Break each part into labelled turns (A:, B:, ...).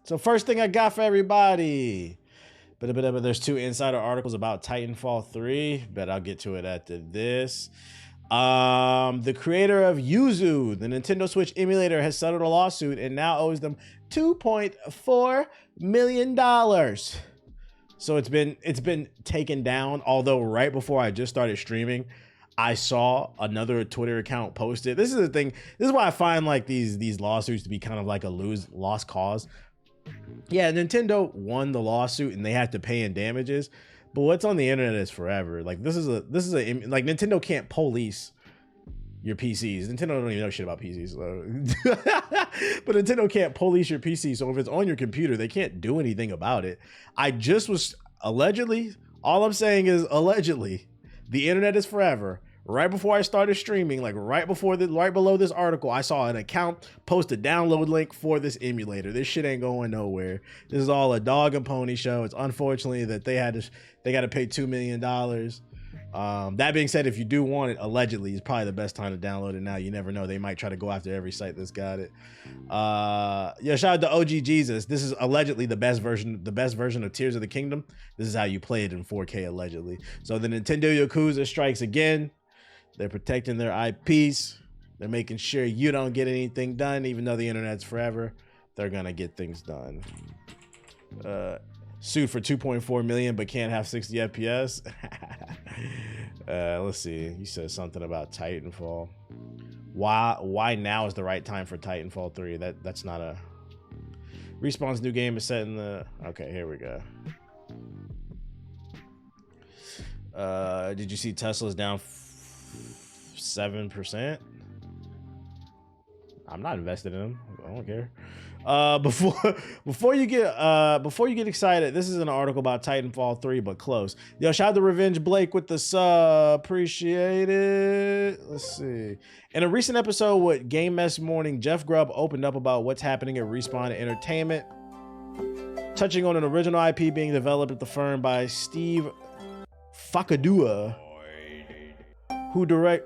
A: So first thing I got for everybody. But there's 2 insider articles about Titanfall 3. Bet I'll get to it after this. The creator of Yuzu, the Nintendo Switch emulator, has settled a lawsuit and now owes them $2.4 million. So it's been taken down. Although right before I just started streaming, I saw another Twitter account post it. This is the thing. This is why I find like these lawsuits to be kind of like a lost cause. Yeah, Nintendo won the lawsuit and they had to pay in damages. But what's on the internet is forever. Like this is a like Nintendo can't police your PCs. Nintendo don't even know shit about PCs. So. But Nintendo can't police your PC. So if it's on your computer, they can't do anything about it. I just was allegedly, all I'm saying is allegedly, the internet is forever. Right before I started streaming, like right below this article, I saw an account post a download link for this emulator. This shit ain't going nowhere. This is all a dog and pony show. It's unfortunately that they got to pay $2 million. That being said, if you do want it, allegedly, it's probably the best time to download it now. You never know. They might try to go after every site that's got it. Yeah, shout out to OG Jesus. This is allegedly the best version of Tears of the Kingdom. This is how you play it in 4K, allegedly. So the Nintendo Yakuza strikes again. They're protecting their IPs. They're making sure you don't get anything done, even though the internet's forever. They're gonna get things done. Sued for 2.4 million, but can't have 60 FPS. Let's see. He says something about Titanfall. Why now is the right time for Titanfall 3? That's not a. Respawn's new game is set in the. Okay, here we go. Did you see Tesla's down 7%? I'm not invested in them. I don't care. Before you get excited, this is an article about Titanfall 3, but close. Yo, shout out to Revenge Blake with the sub. Appreciate it. Let's see. In a recent episode with Game Mess Morning, Jeff Grubb opened up about what's happening at Respawn Entertainment, touching on an original IP being developed at the firm by Steve Fakadua, who direct.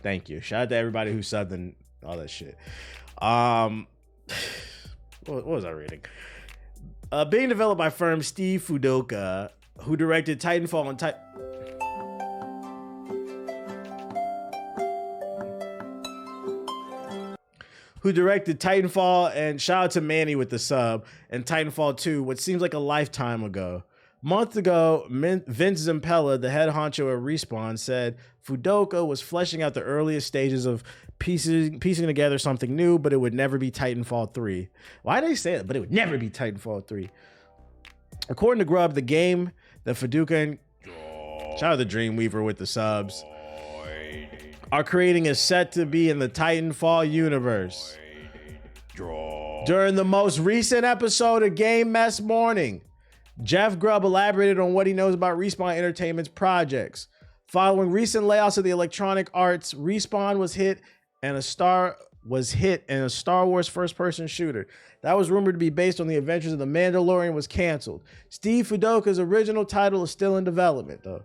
A: Thank you. Shout out to everybody who subbed and all that shit. What was I reading? Being developed by firm Steve Fudoka, who directed Titanfall and and shout out to Manny with the sub, and Titanfall 2, what seems like a lifetime ago. Months ago, Vince Zampella, the head honcho at Respawn, said Fudoka was fleshing out the earliest stages of piecing together something new, but it would never be Titanfall 3. Why did they say it? But it would never be Titanfall 3. According to Grubb, the game that Fudoka and shout out to Dreamweaver with the subs are creating is set to be in the Titanfall universe. During the most recent episode of Game Mess Morning, Jeff Grubb elaborated on what he knows about Respawn Entertainment's projects. Following recent layoffs of the Electronic Arts, Respawn was hit in a Star Wars first-person shooter that was rumored to be based on the adventures of the Mandalorian was canceled. Steve Fudoka's original title is still in development, though.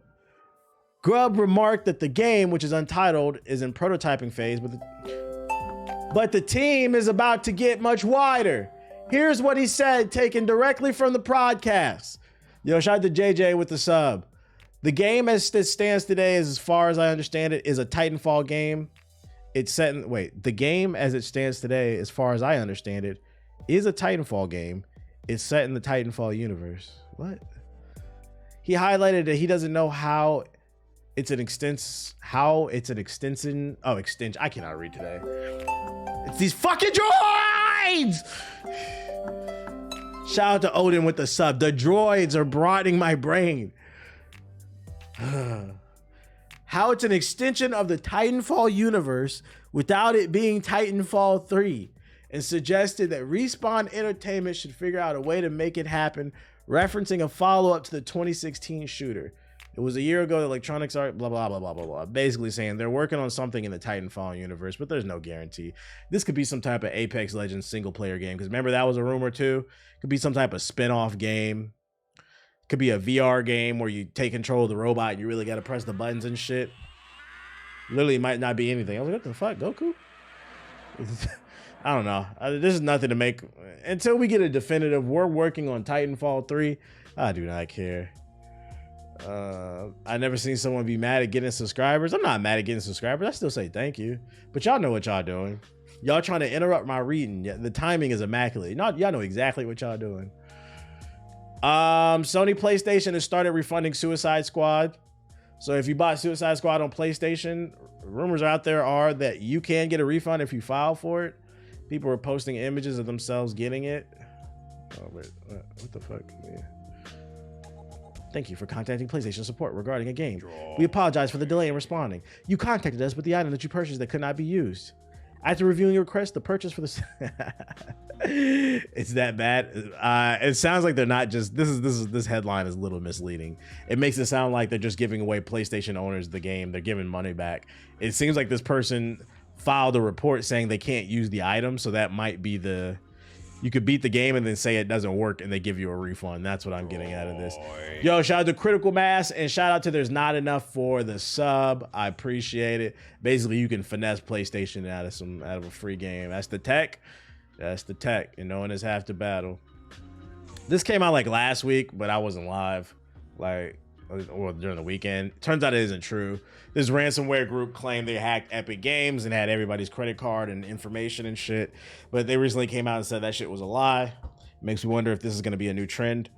A: Grubb remarked that the game, which is untitled, is in prototyping phase, but the team is about to get much wider. Here's what he said, taken directly from the podcast. Yo, shout out to JJ with the sub. The game as it stands today, as far as I understand it, is a Titanfall game. It's set in, the game as it stands today, as far as I understand it, is a Titanfall game. It's set in the Titanfall universe. What? He highlighted that he doesn't know how it's an extension. I cannot read today. It's these fucking droids! Shout out to Odin with the sub. The droids are broadening my brain. how it's an extension of the Titanfall universe without it being Titanfall 3, and suggested that Respawn Entertainment should figure out a way to make it happen, referencing a follow-up to the 2016 shooter. It was a year ago that Electronics Arts, blah, blah, blah, blah, blah, blah. Basically saying they're working on something in the Titanfall universe, but there's no guarantee. This could be some type of Apex Legends single-player game, because remember that was a rumor too? Could be some type of spin-off game. Could be a VR game where you take control of the robot and you really got to press the buttons and shit. Literally might not be anything. I was like, what the fuck, Goku? I don't know. This is nothing to make. Until we get a definitive, we're working on Titanfall 3. I do not care. I never seen someone be mad at getting subscribers. I'm not mad at getting subscribers. I still say thank you. But y'all know what y'all doing. Y'all trying to interrupt my reading. The timing is immaculate. Y'all know exactly what y'all doing. Sony PlayStation has started refunding Suicide Squad. So if you bought Suicide Squad on PlayStation, rumors out there are that you can get a refund if you file for it. People are posting images of themselves getting it. Oh, wait, what the fuck? Yeah. Thank you for contacting PlayStation support regarding a game. We apologize for the delay in responding. You contacted us with the item that you purchased that could not be used. After reviewing your request, the purchase for the it's that bad. It sounds like they're not just this headline is a little misleading. It makes it sound like they're just giving away PlayStation owners the game. They're giving money back. It seems like this person filed a report saying they can't use the item, so that might be the you could beat the game and then say it doesn't work and they give you a refund. That's what I'm getting out of this. Yo, shout out to Critical Mass and shout out to There's Not Enough for the sub. I appreciate it. Basically, you can finesse PlayStation out of a free game. That's the tech. That's the tech. And no one is half the battle. This came out like last week, but I wasn't live. Or during the weekend. Turns out it isn't true. This ransomware group claimed they hacked Epic Games and had everybody's credit card and information and shit. But they recently came out and said that shit was a lie. Makes me wonder if this is going to be a new trend.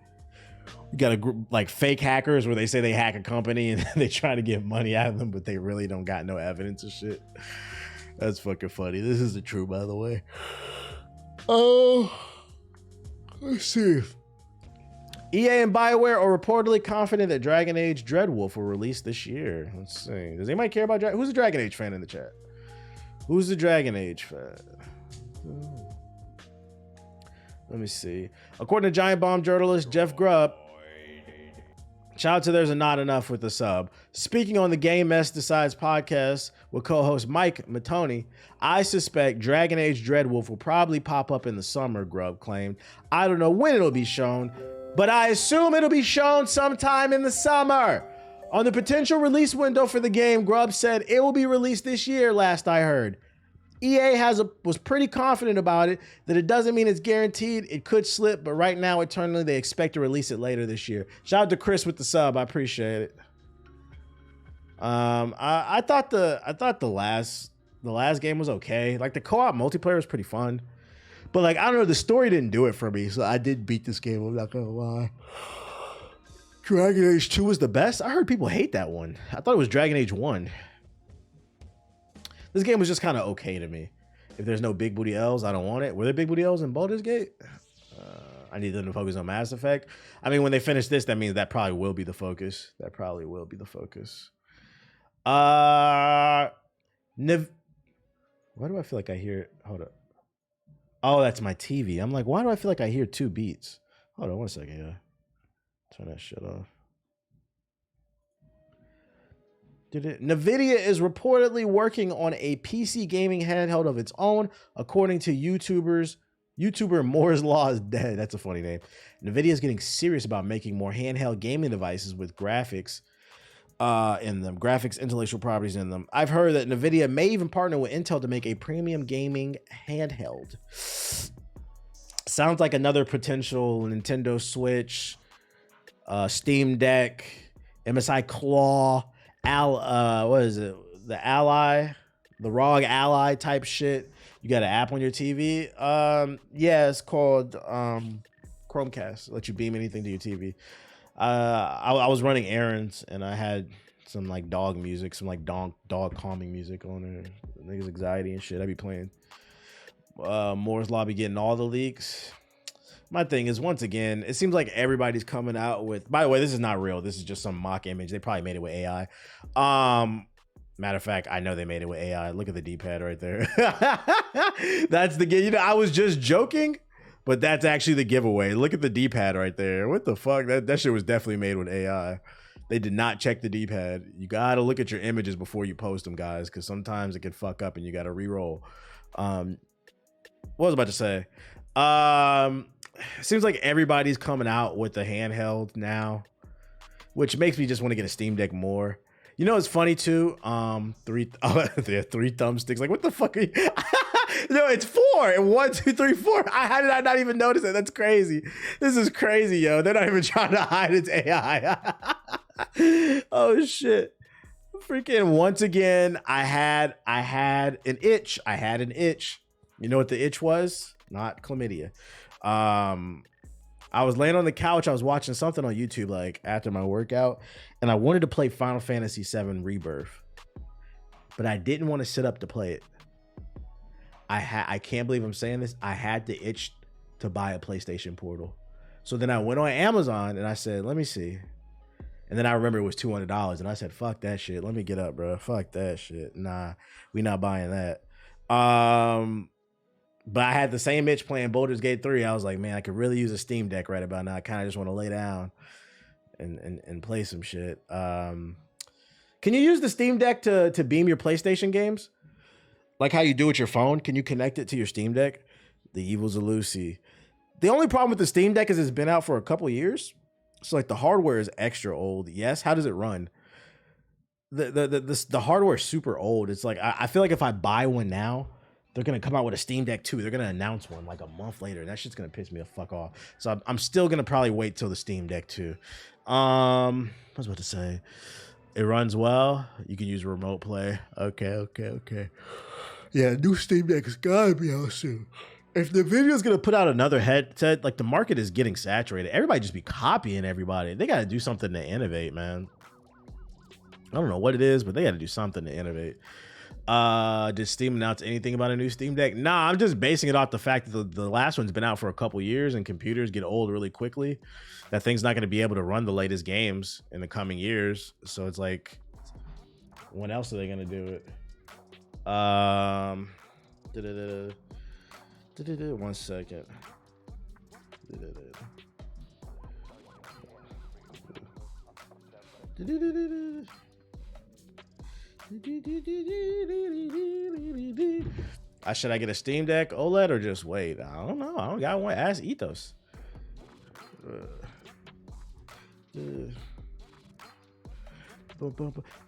A: You got a group like fake hackers where they say they hack a company and they try to get money out of them, but they really don't got no evidence of shit. That's fucking funny. This isn't true, by the way. Oh, let's see. EA and BioWare are reportedly confident that Dragon Age Dreadwolf will release this year. Let's see. Does anybody care about Who's a Dragon Age fan in the chat? Who's the Dragon Age fan? Let me see. According to Giant Bomb journalist Jeff Grubb, shout out to There's Not Enough with the sub. Speaking on the Game Mess Decides podcast with co-host Mike Matoni, I suspect Dragon Age Dreadwolf will probably pop up in the summer, Grubb claimed. I don't know when it'll be shown, but I assume it'll be shown sometime in the summer. On the potential release window for the game, Grubb said it will be released this year, last I heard. EA was pretty confident about it, that it doesn't mean it's guaranteed. It could slip, but right now, internally, they expect to release it later this year. Shout out to Chris with the sub. I appreciate it. I thought the last game was okay. Like the co-op multiplayer was pretty fun. But like, I don't know, the story didn't do it for me, so I did beat this game, I'm not gonna lie. Dragon Age 2 was the best? I heard people hate that one. I thought it was Dragon Age 1. This game was just kind of okay to me. If there's no big booty L's, I don't want it. Were there big booty L's in Baldur's Gate? I need them to focus on Mass Effect. I mean, when they finish this, that means that probably will be the focus. That probably will be the focus. Why do I feel like I hear... Hold up. Oh, that's my TV. I'm like, why do I feel like I hear two beats? Hold on 1 second, yeah. Turn that shit off. Nvidia is reportedly working on a PC gaming handheld of its own, according to YouTuber Moore's Law is dead. That's a funny name. Nvidia is getting serious about making more handheld gaming devices with graphics in them, graphics intellectual properties in them. I've heard that Nvidia may even partner with Intel to make a premium gaming handheld. Sounds like another potential Nintendo Switch, Steam Deck, MSI Claw, what is it? The Ally, the ROG Ally type shit. You got an app on your TV. Yeah, it's called Chromecast. It lets you beam anything to your TV. I was running errands and I had some like dog music, some like dog calming music on there. Niggas anxiety and shit. I be playing Moore's Law, be getting all the leaks. My thing is, once again, it seems like everybody's coming out with, by the way, this is not real. This is just some mock image. They probably made it with AI. Matter of fact, I know they made it with AI. Look at the D-pad right there. That's the, you know, I was just joking, but that's actually the giveaway. Look at the D-pad right there. What the fuck? That shit was definitely made with AI. They did not check the D-pad. You gotta look at your images before you post them, guys, because sometimes it can fuck up and you gotta re-roll. What was I about to say? Seems like everybody's coming out with the handheld now, which makes me just want to get a Steam Deck more. You know, it's funny too. Three thumbsticks. Like, what the fuck are you? No, it's 4 and 1, 2, 3, 4. How did I not even notice it? That's crazy. This is crazy, yo. They're not even trying to hide its AI. Oh shit. Freaking once again, I had an itch. I had an itch. You know what the itch was? Not chlamydia. I was laying on the couch. I was watching something on YouTube like after my workout, and I wanted to play Final Fantasy VII Rebirth, but I didn't want to sit up to play it. I can't believe I'm saying this. I had the itch to buy a PlayStation Portal. So then I went on Amazon and I said, let me see. And then I remember it was $200 and I said, fuck that shit. Let me get up, bro. Fuck that shit. Nah, we not buying that. But I had the same itch playing Baldur's Gate 3. I was like, man, I could really use a Steam Deck right about now. I kind of just want to lay down and play some shit. Can you use the Steam Deck to beam your PlayStation games? Like how you do with your phone? Can you connect it to your Steam Deck? The evils of Lucy. The only problem with the Steam Deck is it's been out for a couple years. So like the hardware is extra old. Yes. How does it run? The hardware is super old. It's like, I feel like if I buy one now, they're going to come out with a Steam Deck 2. They're going to announce one like a month later. That shit's going to piss me the fuck off. So I'm still going to probably wait till the Steam Deck 2. I was about to say, it runs well. You can use remote play. Okay. Yeah, new Steam Deck has got to be out soon. If Nvidia's going to put out another headset, like the market is getting saturated. Everybody just be copying everybody. They got to do something to innovate, man. I don't know what it is, but they got to do something to innovate. Did Steam announce anything about a new Steam Deck? Nah, I'm just basing it off the fact that the last one's been out for a couple years and computers get old really quickly. That thing's not going to be able to run the latest games in the coming years. So it's like, when else are they going to do it? One second. Should I get a Steam Deck OLED or just wait? I don't know. I don't got one. Ask Ethos.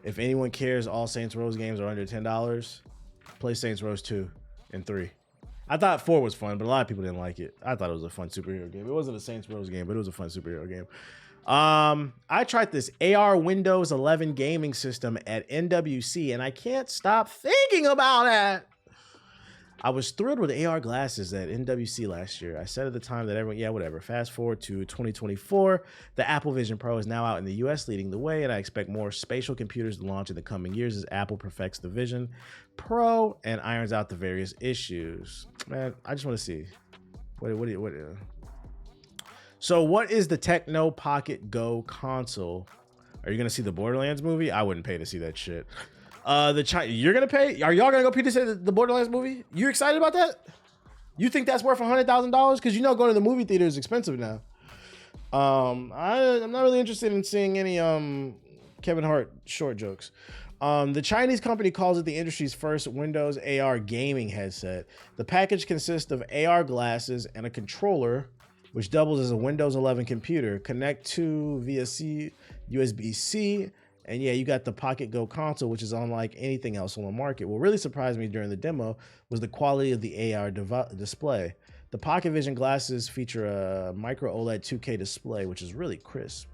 A: If anyone cares, all Saints Row games are under $10. Play Saints Row 2 and 3. I thought 4 was fun, but a lot of people didn't like it. I thought it was a fun superhero game. It wasn't a Saints Row game, but it was a fun superhero game. I tried this AR Windows 11 gaming system at NWC, and I can't stop thinking about it. I was thrilled with AR glasses at NWC last year. I said at the time that everyone, yeah, whatever. Fast forward to 2024, the Apple Vision Pro is now out in the US leading the way, and I expect more spatial computers to launch in the coming years as Apple perfects the Vision Pro and irons out the various issues. Man, I just want to see. So what is the Techn Pocket Go console? Are you going to see the Borderlands movie? I wouldn't pay to see that shit. You're gonna pay? Are y'all gonna go pay to see the Borderlands movie? You excited about that? You think that's worth $100,000? Because you know going to the movie theater is expensive now. I'm not really interested in seeing any Kevin Hart short jokes. The Chinese company calls it the industry's first Windows AR gaming headset. The package consists of AR glasses and a controller, which doubles as a Windows 11 computer. Connect to via USB-C. And yeah, you got the Pocket Go console, which is unlike anything else on the market. What really surprised me during the demo was the quality of the AR display. The Pocket Vision glasses feature a micro OLED 2K display, which is really crisp.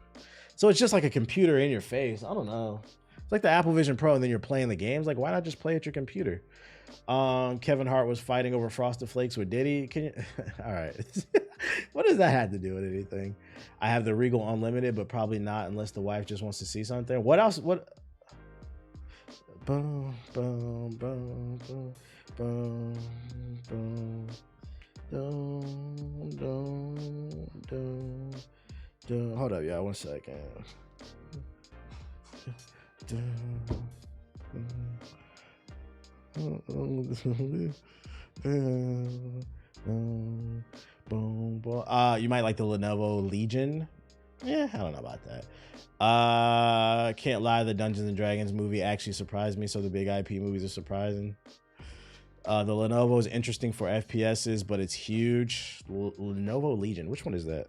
A: So it's just like a computer in your face. I don't know. It's like the Apple Vision Pro, and then you're playing the games. Like, why not just play at your computer? Kevin Hart was fighting over Frosted Flakes with Diddy. Can you? All right. What does that have to do with anything? I have the Regal Unlimited, but probably not unless the wife just wants to see something. What else? What? Boom, boom, boom, boom, boom, boom. Hold up, y'all. 1 second. You might like the Lenovo Legion. Yeah, I don't know about that. Can't lie, the Dungeons and Dragons movie actually surprised me, so the big IP movies are surprising. The Lenovo is interesting for FPSs, but it's huge. Lenovo Legion, which one is that?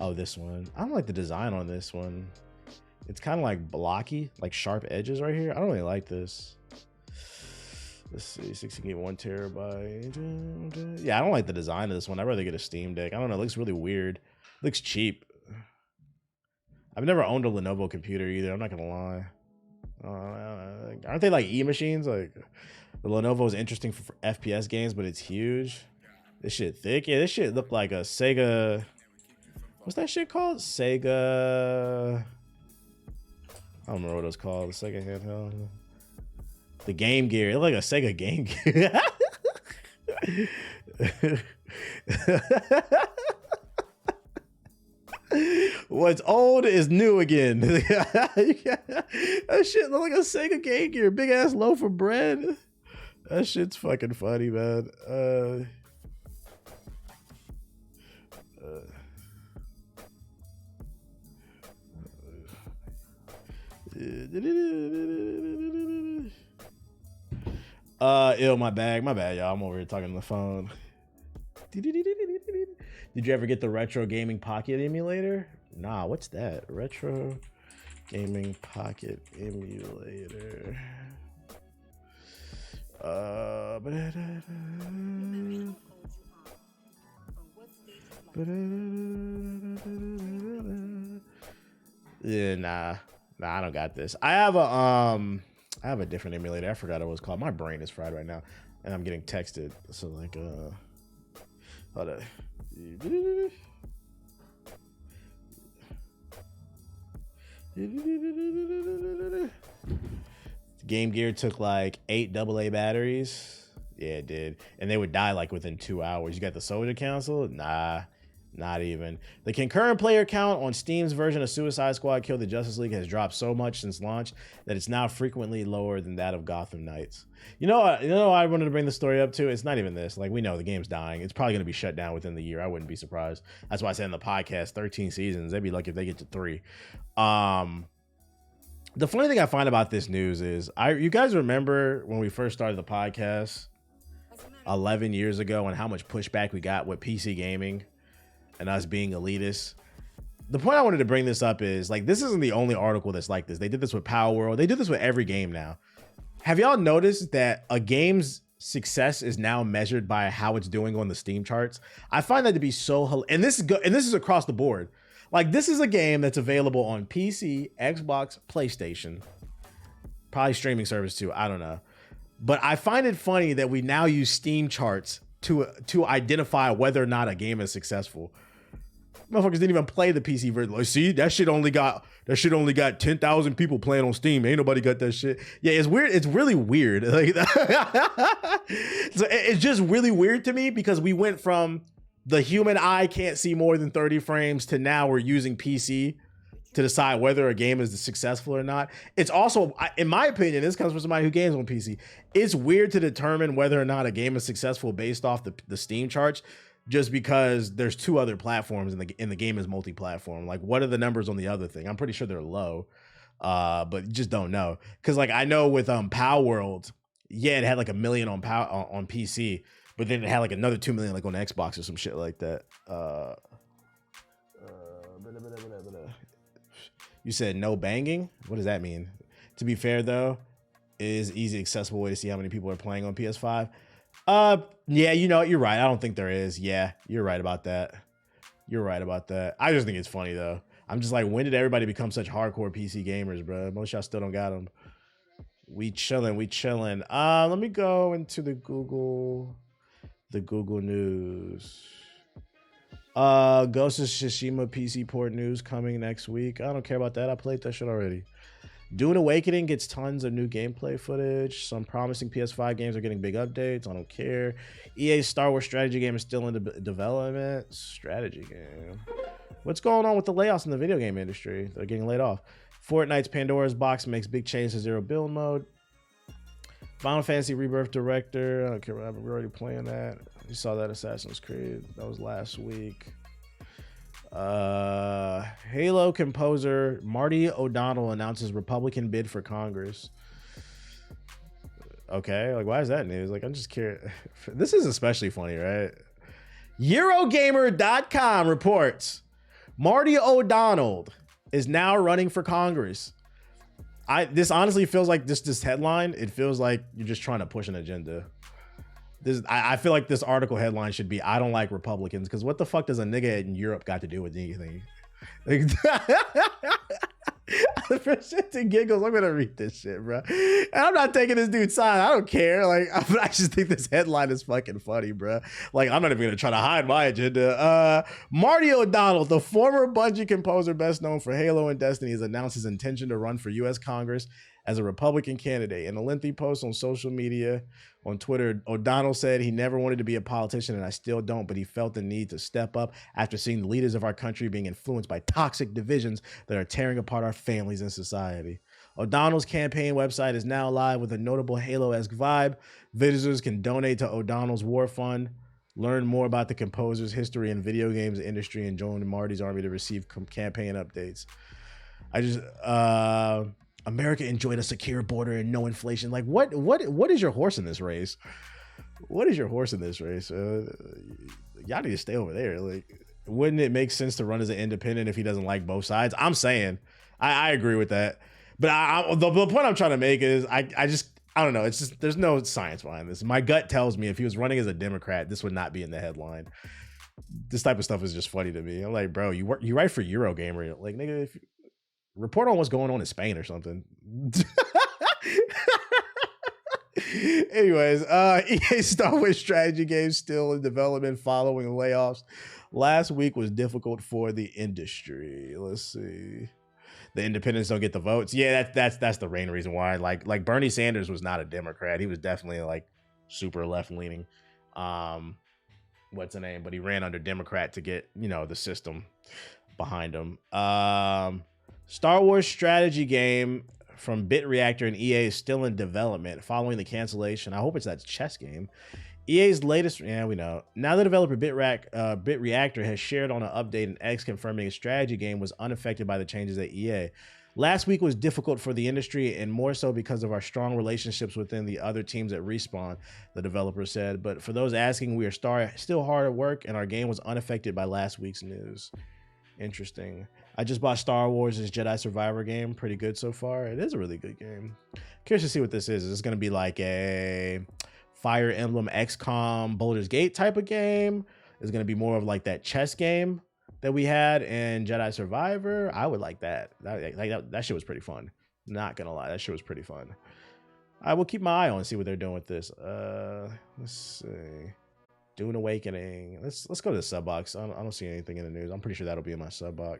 A: Oh, this one. I don't like the design on this one. It's kind of like blocky, like sharp edges right here. I don't really like this. Let's see, 16 gig, 1 terabyte. Yeah, I don't like the design of this one. I'd rather get a Steam Deck. I don't know, it looks really weird. It looks cheap. I've never owned a Lenovo computer either, I'm not gonna lie. Aren't they like E-machines? Like, the Lenovo is interesting for FPS games, but it's huge. This shit thick. Yeah, this shit looked like a Sega. What's that shit called? Sega. I don't remember what it was called. The Sega handheld. The Game Gear. It looked like a Sega Game Gear. What's old is new again. That shit look like a Sega Game Gear. Big ass loaf of bread. That shit's fucking funny, man. Ew, my bad, y'all. I'm over here talking on the phone. Did you ever get the Retro Gaming Pocket emulator? Nah, what's that? Retro Gaming Pocket emulator. Yeah, nah, I don't got this. I have a different emulator. I forgot what it was called. My brain is fried right now, and I'm getting texted. So like, hold on. Game Gear took like 8 AA batteries. Yeah, it did. And they would die like within 2 hours. You got the Soldier Council? Nah, not even. The concurrent player count on Steam's version of Suicide Squad Kill the Justice League has dropped so much since launch that it's now frequently lower than that of Gotham Knights. You know what I wanted to bring the story up to? It's not even this. Like, we know the game's dying. It's probably going to be shut down within the year. I wouldn't be surprised. That's why I said in the podcast, 13 seasons. They'd be lucky if they get to 3. The funny thing I find about this news is, you guys remember when we first started the podcast 11 years ago and how much pushback we got with PC gaming and us being elitists? The point I wanted to bring this up is, like, this isn't the only article that's like this. They did this with Power World. They did this with every game now. Have y'all noticed that a game's success is now measured by how it's doing on the Steam charts? I find that to be so, and this is across the board. Like, this is a game that's available on PC, Xbox, PlayStation, probably streaming service too. I don't know. But I find it funny that we now use Steam charts to identify whether or not a game is successful. Motherfuckers didn't even play the PC version. Like, see, that shit only got 10,000 people playing on Steam. Ain't nobody got that shit. Yeah, it's weird. It's really weird. Like, so it's just really weird to me because we went from the human eye can't see more than 30 frames to now we're using PC to decide whether a game is successful or not. It's also, in my opinion, this comes from somebody who games on PC. It's weird to determine whether or not a game is successful based off the Steam charts, just because there's 2 other platforms and the game is multi-platform. Like, what are the numbers on the other thing? I'm pretty sure they're low, but just don't know. Because, like, I know with Power World, yeah, it had like 1 million on PC, but then it had like another 2 million like on Xbox or some shit like that. You said no banging? What does that mean? To be fair though, it is easy accessible way to see how many people are playing on PS5. Yeah, you know, you're right. I don't think there is. Yeah, you're right about that. I just think it's funny though. I'm just like, when did everybody become such hardcore PC gamers, bro? Most y'all still don't got them. We chilling. Let me go into the Google News. Ghost of Tsushima PC port news coming next week. I don't care about that. I played that shit already. Dune Awakening gets tons of new gameplay footage. Some promising PS5 games are getting big updates. I don't care. EA's Star Wars strategy game is still in development. Strategy game. What's going on with the layoffs in the video game industry? They're getting laid off. Fortnite's Pandora's Box makes big change to zero build mode. Final Fantasy Rebirth director. I don't care. We're already playing that. You saw that Assassin's Creed. That was last week. Halo composer Marty O'Donnell announces Republican bid for Congress. Okay, like why is that news? Like I'm just curious. This is especially funny, right? Eurogamer.com reports Marty O'Donnell is now running for Congress. This honestly feels like this headline. It feels like you're just trying to push an agenda. I feel like this article headline should be I don't like Republicans, because what the fuck does a nigga in Europe got to do with anything? Like, for shit and giggles, I'm gonna read this shit, bro. And I'm not taking this dude's side. I don't care. Like, I just think this headline is fucking funny, bro. Like, I'm not even gonna try to hide my agenda. Marty O'Donnell, the former Bungie composer best known for Halo and Destiny, has announced his intention to run for U.S. Congress as a Republican candidate. In a lengthy post on social media, on Twitter, O'Donnell said he never wanted to be a politician, and I still don't, but he felt the need to step up after seeing the leaders of our country being influenced by toxic divisions that are tearing apart our families and society. O'Donnell's campaign website is now live with a notable Halo-esque vibe. Visitors can donate to O'Donnell's War Fund, learn more about the composer's history in video games industry, and join Marty's army to receive campaign updates. America enjoyed a secure border and no inflation. Like, what is your horse in this race? What is your horse in this race? Y'all need to stay over there. Like, wouldn't it make sense to run as an independent if he doesn't like both sides? I'm saying, I agree with that. But the point I'm trying to make is I don't know. It's just, there's no science behind this. My gut tells me if he was running as a Democrat, this would not be in the headline. This type of stuff is just funny to me. I'm like, bro, you write for Eurogamer. Like, nigga, report on what's going on in Spain or something. Anyways, EA Star Wars strategy game still in development following layoffs. Last week was difficult for the industry. Let's see. The independents don't get the votes. Yeah, that's the main reason why. Like Bernie Sanders was not a Democrat. He was definitely like super left leaning. What's the name? But he ran under Democrat to get, the system behind him. Star Wars strategy game from Bitreactor and EA is still in development following the cancellation. I hope it's that chess game. EA's latest, we know. Now the developer Bitreactor has shared on an update in X confirming a strategy game was unaffected by the changes at EA. Last week was difficult for the industry and more so because of our strong relationships within the other teams at Respawn, the developer said. But for those asking, we are still hard at work and our game was unaffected by last week's news. Interesting. I just bought Star Wars' Jedi Survivor game. Pretty good so far. It is a really good game. Curious to see what this is. Is this going to be like a Fire Emblem XCOM Baldur's Gate type of game? Is it going to be more of like that chess game that we had in Jedi Survivor? I would like that. That shit was pretty fun. Not going to lie. That shit was pretty fun. I will keep my eye on and see what they're doing with this. Let's see. Dune Awakening. Let's go to the sub box. I don't see anything in the news. I'm pretty sure that'll be in my sub box.